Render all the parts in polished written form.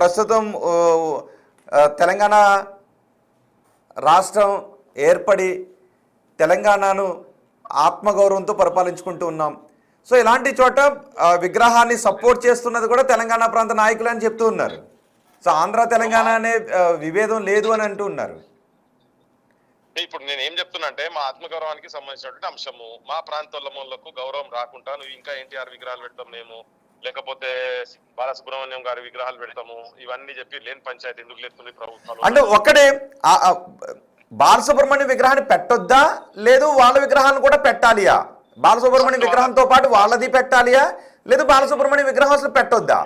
ప్రస్తుతం తెలంగాణ రాష్ట్రం ఏర్పడి తెలంగాణను ఆత్మగౌరవంతో పరిపాలించుకుంటూ ఉన్నాం. సో ఇలాంటి చోట విగ్రహాన్ని సపోర్ట్ చేస్తున్నది కూడా తెలంగాణ ప్రాంత నాయకులు అని చెప్తూ ఉన్నారు. సో ఆంధ్ర తెలంగాణ అనే విభేదం లేదు అని అంటూ ఉన్నారు. ఇప్పుడు నేను ఏం చెప్తున్నా అంటే మా ఆత్మగౌరవానికి సంబంధించినటువంటి అంశము, మా ప్రాంతాలకు గౌరవం రాకుండా నువ్వు ఇంకా ఎన్టీఆర్ విగ్రహాలు పెడతాం మేము, లేకపోతే బాలసుబ్రహ్మణ్యం గారి విగ్రహాలు పెడతాము, ఇవన్నీ చెప్పి లేని పంచాయతీ ఎందుకు లేస్తుంది ప్రభుత్వం అంటే ఒక్కడే బాలసుబ్రహ్మణ్యం విగ్రహాన్ని పెట్టొద్దా, లేదు వాళ్ళ విగ్రహాన్ని కూడా పెట్టాలియా? బాలసుబ్రహ్మణ్యం విగ్రహంతో పాటు వాళ్ళది పెట్టాలియా, లేదు బాలసుబ్రహ్మణ్యం విగ్రహం అసలు పెట్టొద్దా?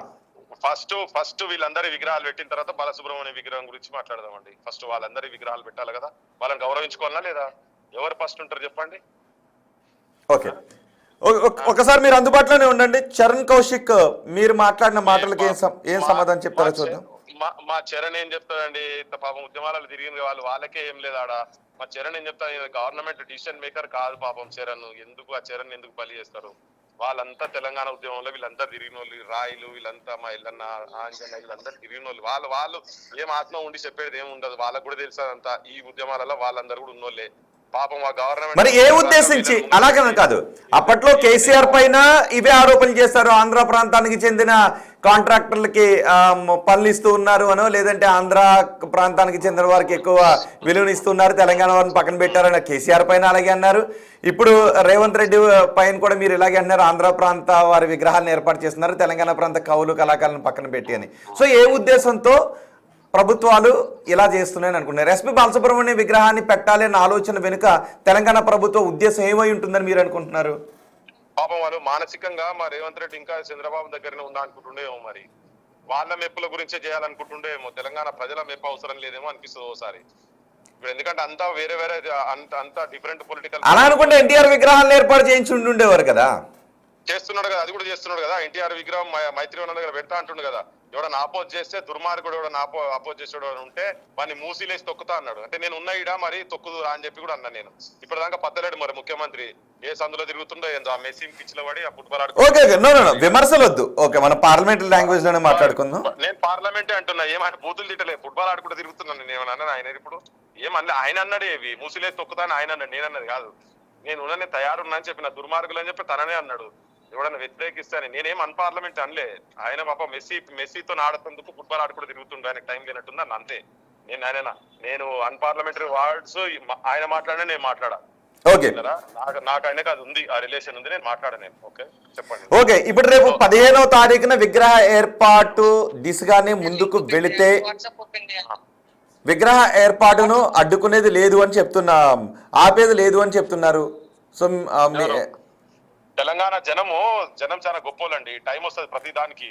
ఫస్ట్ వీళ్ళందరి విగ్రహాలు పెట్టిన తర్వాత బాలసుబ్రహ్మణ్యం విగ్రహం గురించి మాట్లాడదామండి. ఫస్ట్ వాళ్ళందరి విగ్రహాలు పెట్టాలి కదా, వాళ్ళని గౌరవించుకోవాలా లేదా? ఎవరు ఫస్ట్ ఉంటారు చెప్పండి? ఓకే, ఒకసారి మీరు అందుబాటులోనే ఉండండి. చరణ్ కౌశిక్, మీరు మాట్లాడిన మాటలకి ఏం సమాధానం చెప్తారో చూద్దాం. మా చరణ్ ఏం చెప్తాడండి, ఇంత పాపం ఉద్యమాలు తిరిగింది వాళ్ళకే ఏం లేదు ఆడ. మా చరణ్ ఏం చెప్తా, గవర్నమెంట్ డిసిషన్ మేకర్ కాదు పాపం చరణ్. ఎందుకు ఆ చరణ్ ఎందుకు బలి చేస్తారు? వాళ్ళంతా తెలంగాణ ఉద్యమంలో వీళ్ళంతా తిరిగిన వాళ్ళు, రాయిలు వీళ్ళంతా, మా ఇల్లన్న ఆంజనేయ వీళ్ళంతా తిరిగిన వాళ్ళు. వాళ్ళు ఏం ఆత్మ ఉండి చెప్పేది ఏమి ఉండదు, వాళ్ళకు కూడా తెలుసు అంతా. ఈ ఉద్యమాలలో వాళ్ళందరూ కూడా ఉన్నోళ్ళే పాపం. ఆ గవర్నమెంట్ మరి ఏ ఉద్దేశించి అలాగనే కాదు, అప్పట్లో కేసీఆర్ పైన ఇవే ఆరోపణలు చేస్తారు, ఆంధ్ర ప్రాంతానికి చెందిన కాంట్రాక్టర్లకి పనులు ఇస్తూ ఉన్నారు అనో, లేదంటే ఆంధ్ర ప్రాంతానికి చెందిన వారికి ఎక్కువ విలువనిస్తున్నారు, తెలంగాణ వారిని పక్కన పెట్టారని కేసీఆర్ పైన అలాగే అన్నారు. ఇప్పుడు రేవంత్ రెడ్డి పైన కూడా మీరు ఇలాగే అన్నారు, ఆంధ్ర ప్రాంత వారి విగ్రహాలను ఏర్పాటు చేస్తున్నారు, తెలంగాణ ప్రాంత కవులు కళాకారులను పక్కన పెట్టి అని. సో ఏ ఉద్దేశంతో ప్రభుత్వాలు ఇలా చేస్తున్నాయని అనుకుంటున్నారు? ఎస్పీ బాలసుబ్రహ్మణ్యం విగ్రహాన్ని పెట్టాలి అన్న ఆలోచన వెనుక తెలంగాణ ప్రభుత్వ ఉద్దేశం ఏమై ఉంటుందని మీరు అనుకుంటున్నారు? పాపం వాళ్ళు మానసికంగా మా రేవంత్ రెడ్డి ఇంకా చంద్రబాబు దగ్గరనే ఉందా అనుకుంటుండేమో, మరి వాళ్ళ మెప్పుల గురించే చేయాలనుకుంటుండేమో, తెలంగాణ ప్రజల మెప్పు అవసరం లేదేమో అనిపిస్తుంది ఒకసారి. ఇప్పుడు ఎందుకంటే అంతా వేరే అంతా డిఫరెంట్ పొలిటికల్. అలా అనుకుంటే ఎన్టీఆర్ విగ్రహాలను ఏర్పాటు చేయించి ఉండేవారు కదా. చేస్తున్నాడు కదా, అది కూడా చేస్తున్నాడు కదా. ఎన్టీఆర్ విగ్రహం మైత్రివనం దగ్గర పెడతా అంటుండు కదా. ఎవడన్నా ఆపోజ్ చేస్తే, దుర్మార్గుడు ఎవడన్నా అపోజ్ చేసేవాడు ఉంటే వాడిని మూసిలేసి తొక్కుతా అన్నాడు. అంటే నేను ఉన్న ఈడ మరి తొక్కుదు అని చెప్పి కూడా అన్నా నేను. ఇప్పుడు దాకా పద్దలేడు మరి ముఖ్యమంత్రి, ఏ సందులో తిరుగుతుండో ఏందో, ఆ మెస్సీ పిచ్చిలో పడి ఆ ఫుట్బాల్ విమర్శలు వద్దు. ఓకే, మన పార్లమెంటరీ లాంగ్వేజ్ లోనే మాట్లాడుకుందాం. నేను పార్లమెంటే అంటున్నా, ఏమైనా బూతులు తిట్టలేదు, ఫుట్బాల్ ఆడుకుంటూ తిరుగుతున్నాను నేను. ఏమన్నా ఆయన ఇప్పుడు ఏమన్నా ఆయన అన్నాడు, ఏవి మూసిలేసి తొక్కుతా అని ఆయన అన్నాడు, నేను అన్నది కాదు. నేను తయారున్నా అని చెప్పిన, దుర్మార్గులు అని చెప్పి తననే అన్నాడు. ఎవడన్నా వ్యతిరేకిస్తాను, నేనేం అన్పార్లమెంట్ అనలే. ఆయన పాప మెస్సీతో ఆడుతుందుకు ఫుట్బాల్ ఆడుకుంటూ తిరుగుతుండే, ఆయనకు టైం లేనట్టుంది అన్న, అంతే. నేను అన్పార్లమెంటరీ వర్డ్స్ ఆయన మాట్లాడినా నేను మాట్లాడా. ఓకే, నాకు ఆయనకు అది ఉంది, ఆ రిలేషన్ ఉంది, నేను మాట్లాడా నేను. ఓకే చెప్పండి. ఓకే, ఇప్పుడు రేపు 15వ తారీఖున విగ్రహ ఏర్పాటు దిశగానే ముందుకు వెళితే విగ్రహ ఏర్పాటును అడ్డుకునేది లేదు అని చెప్తున్నా, ఆపేది లేదు అని చెప్తున్నారు. సో తెలంగాణ జనం చాలా గొప్పోళ్ళండి. టైం వస్తుంది ప్రతి దానికి.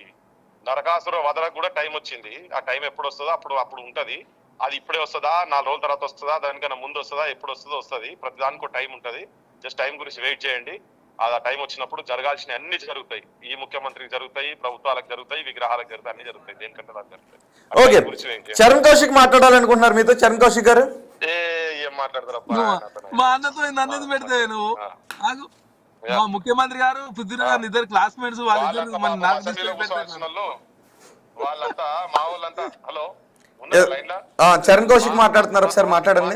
నరకాసుర వదలకు కూడా టైం వచ్చింది. ఆ టైం ఎప్పుడు వస్తుందో అప్పుడు ఉంటది. అది ఇప్పుడే వస్తుందా, 4 రోజుల తర్వాత వస్తుందా, దానికన్నా ముందు వస్తుందా, ఎప్పుడు వస్తుందో వస్తుంది. ప్రతి దానికి టైం ఉంటది. జస్ట్ టైం గురించి వెయిట్ చేయండి. ఆ టైం వచ్చినప్పుడు జరగాల్సిన అన్ని జరుగుతాయి. ఈ ముఖ్యమంత్రికి జరుగుతాయి, ప్రభుత్వాలకు జరుగుతాయి, విగ్రహాలకు జరుగుతాయి, అన్ని జరుగుతాయి. దేనికంటే దానికి జరుగుతాయి. ఓకే, చరణ్ కౌశిక్ మాట్లాడాలనుకుంటున్నారు మీతో. చరణ్ కౌశిక్ గారు ఏం మాట్లాడతారు? మా అన్నతో నన్ను పెడితే నువ్వు మా ముఖ్యమంత్రి గారు పృథ్వీరాజ్ గారు ఇద్దరు క్లాస్మేట్స్, వాళ్ళిద్దరు వాళ్ళంతా మా వాళ్ళంతా. హలో, చరణ్ కౌశిక్ మాట్లాడుతున్నారు, ఒకసారి మాట్లాడండి.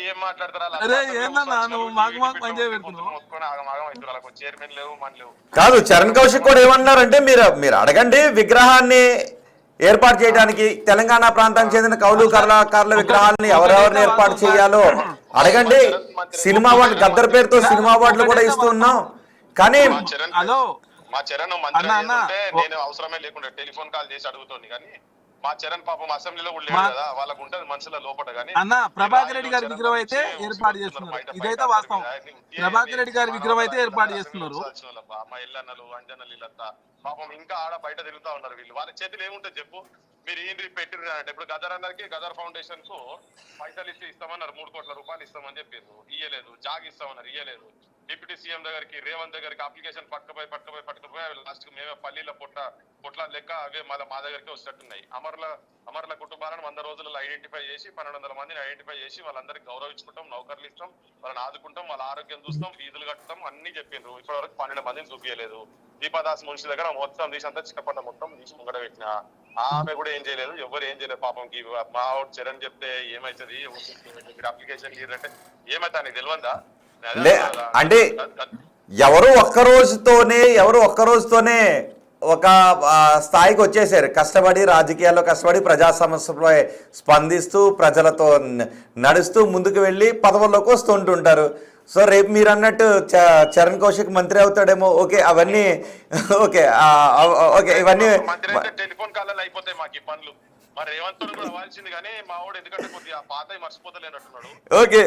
ఏం మాట్లాడతారు? అరే ఏందన్నా నువ్వు మాకు పని చేయబెడుతున్నావు? చైర్మన్ లేవు, మన లేవు. కాదు, చరణ్ కౌశిక్ కూడా ఏమన్నారంటే మీరు అడగండి, విగ్రహాన్ని ఏర్పాటు చేయడానికి తెలంగాణ ప్రాంతానికి చెందిన కౌలు కళాకారుల విగ్రహాలని ఎవరెవరిని ఏర్పాటు చేయాలో అడగండి. సినిమా అవార్డు, గద్దర్ పేరుతో సినిమా అవార్డులు కూడా ఇస్తున్నాం. కానీ మా చరణ్ మంత్రి నేను అవసరమే లేకుండా టెలిఫోన్ కాల్ చేసి అడుగుతుంది. కానీ మా చరణ్ పాపం అసెంబ్లీలో కూడా లేదు కదా, వాళ్ళకు ఉంటది మనసులో లోపల. కానీ అన్న ప్రభాకర్ రెడ్డి గారి విగ్రహం అయితే ఏర్పాటు చేస్తున్నారు, ఇదైతే వాస్తవం. ప్రభాకర్ రెడ్డి గారి విగ్రహం అయితే ఏర్పాటు చేస్తున్నారు. మా ఇల్లన్నలు అంజనలు వీళ్ళంతా పాపం ఇంకా ఆడ బయట తిరుగుతా ఉన్నారు. వీళ్ళు వాళ్ళ చేతులు ఏముంటుంది చెప్పు? మీరు ఏంటి పెట్టిరు అంటే, ఇప్పుడు గదర్ అన్నరికి గదర్ ఫౌండేషన్ కు పైసలు ఇస్తామన్నారు, 3 కోట్ల రూపాయలు ఇస్తామని చెప్పారు, ఇయ్యలేదు. జాగ్ ఇస్తామన్నారు, ఇయ్యలేదు. డిప్యూటీ సీఎం దగ్గరికి, రేవంత్ దగ్గరికి అప్లికేషన్ పట్టుకుపోయి లాస్ట్ కు మేమే పల్లీల పొట్ల లెక్క అవే మళ్ళీ మా దగ్గరికి వస్తున్నట్టున్నాయి. అమరుల కుటుంబాలను 100 రోజులలో ఐడెంటిఫై చేసి 1200 మందిని ఐడెంటిఫై చేసి వాళ్ళందరికీ గౌరవించుకుంటాం, నౌకర్లు ఇస్తాం, వాళ్ళని ఆదుకుంటాం, వాళ్ళ ఆరోగ్యం చూస్తాం, ఫీజులు కట్టడం అన్ని చెప్పిండ్రు. ఇప్పటి వరకు 12 మందిని చూపించలేదు. దీపాదాస్ మున్షి దగ్గర మొత్తం తీసి అంతా చిక్కపడ్డ మొత్తం తీసి ముంగడ పెట్టిన ఆమె కూడా ఏం చేయలేదు, ఎవరు ఏం చేయలేదు పాపం. మా చరణ్ చెప్తే ఏమైతుంది, మీరు అప్లికేషన్ అంటే ఏమైతే నీకు తెలియదా? అంటే ఎవరు ఒక్క రోజుతోనే ఒక స్థాయికి వచ్చేసారు. కష్టపడి రాజకీయాల్లో కష్టపడి ప్రజా సమస్యలపై స్పందిస్తూ ప్రజలతో నడుస్తూ ముందుకు వెళ్ళి పదవుల్లోకి వస్తుంటుంటారు. సో రేపు మీరు అన్నట్టు చరణ్ కౌశిక్ మంత్రి అవుతాడేమో. ఓకే, అవన్నీ ఓకే ఓకే, ఇవన్నీ టెలిఫోన్ కాల్ అయిపోతాయి మాకు ఈ పనులు. మరి రేవంత్ కూడా అవ్వాల్సింది, కానీ మా వాడు ఎందుకంటే కొద్దిగా పాత మర్చిపోతలేనట్టున్నాడు. ఓకే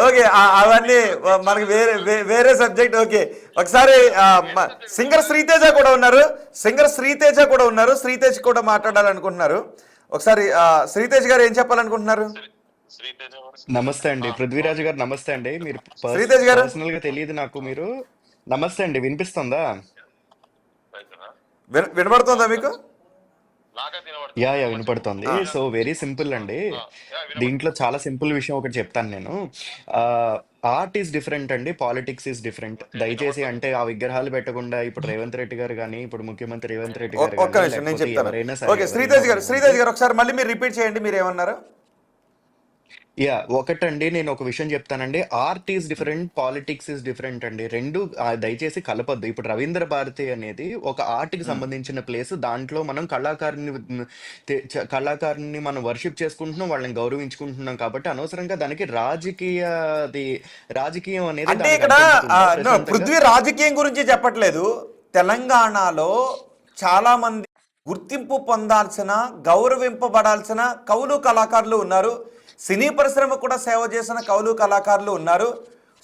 ఓకే, అవన్నీ మనకి వేరే సబ్జెక్ట్. ఓకే, ఒకసారి సింగర్ శ్రీతేజ కూడా ఉన్నారు. శ్రీతేజ్ కూడా మాట్లాడాలనుకుంటున్నారు. ఒకసారి శ్రీతేజ్ గారు ఏం చెప్పాలనుకుంటున్నారు? నమస్తే అండి పృథ్వీరాజు గారు. నమస్తే అండి. మీరు శ్రీతేజ్ గారు పర్సనల్ గా తెలియదు నాకు. మీరు నమస్తే అండి, వినిపిస్తుందా? వినబడుతుందా మీకు? యా వినపడుతుంది. సో వెరీ సింపుల్ అండి. దీంట్లో చాలా సింపుల్ విషయం ఒకటి చెప్తాను నేను. ఆర్ట్ ఈస్ డిఫరెంట్ అండి, పాలిటిక్స్ ఈస్ డిఫరెంట్. దయచేసి అంటే ఆ విగ్రహాలు పెట్టకుండా ఇప్పుడు రేవంత్ రెడ్డి గారు కానీ, ఇప్పుడు ముఖ్యమంత్రి రేవంత్ రెడ్డి గారు ఒక్క నిమిషం నేను చెప్తాను. ఓకే, శ్రీతేజ్ గారు ఒకసారి మళ్ళీ మీరు రిపీట్ చేయండి, మీరు ఏమన్నారు? ఒకటండి, నేను ఒక విషయం చెప్తానండి. Art is different, politics is different అండి. రెండు దయచేసి కలపొద్దు. ఇప్పుడు రవీంద్ర భారతి అనేది ఒక ఆర్ట్ కి సంబంధించిన ప్లేస్. దాంట్లో మనం కళాకారుని మనం వర్షిప్ చేసుకుంటున్నాం, వాళ్ళని గౌరవించుకుంటున్నాం. కాబట్టి అనవసరంగా దానికి రాజకీయం అనేది అంటే ఇక్కడ పృథ్వీ రాజకీయం గురించి చెప్పట్లేదు. తెలంగాణలో చాలా మంది గుర్తింపు పొందాల్సిన, గౌరవింపబడాల్సిన కవులు కళాకారులు ఉన్నారు. సినీ పరిశ్రమ కూడా సేవ చేసిన కవులు కళాకారులు ఉన్నారు.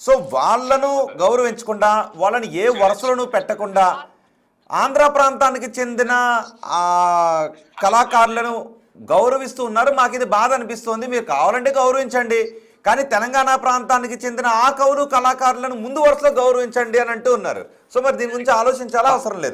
సో వాళ్ళను గౌరవించకుండా, వాళ్ళని ఏ వరుసలను పెట్టకుండా, ఆంధ్ర ప్రాంతానికి చెందిన కళాకారులను గౌరవిస్తూ ఉన్నారు. మాకు ఇది బాధ అనిపిస్తుంది. మీరు కావాలంటే గౌరవించండి, కానీ తెలంగాణ ప్రాంతానికి చెందిన ఆ కవులు కళాకారులను ముందు వరుసలో గౌరవించండి అని అంటూ ఉన్నారు. సో మరి దీని గురించి ఆలోచించాలా అవసరం లేదు?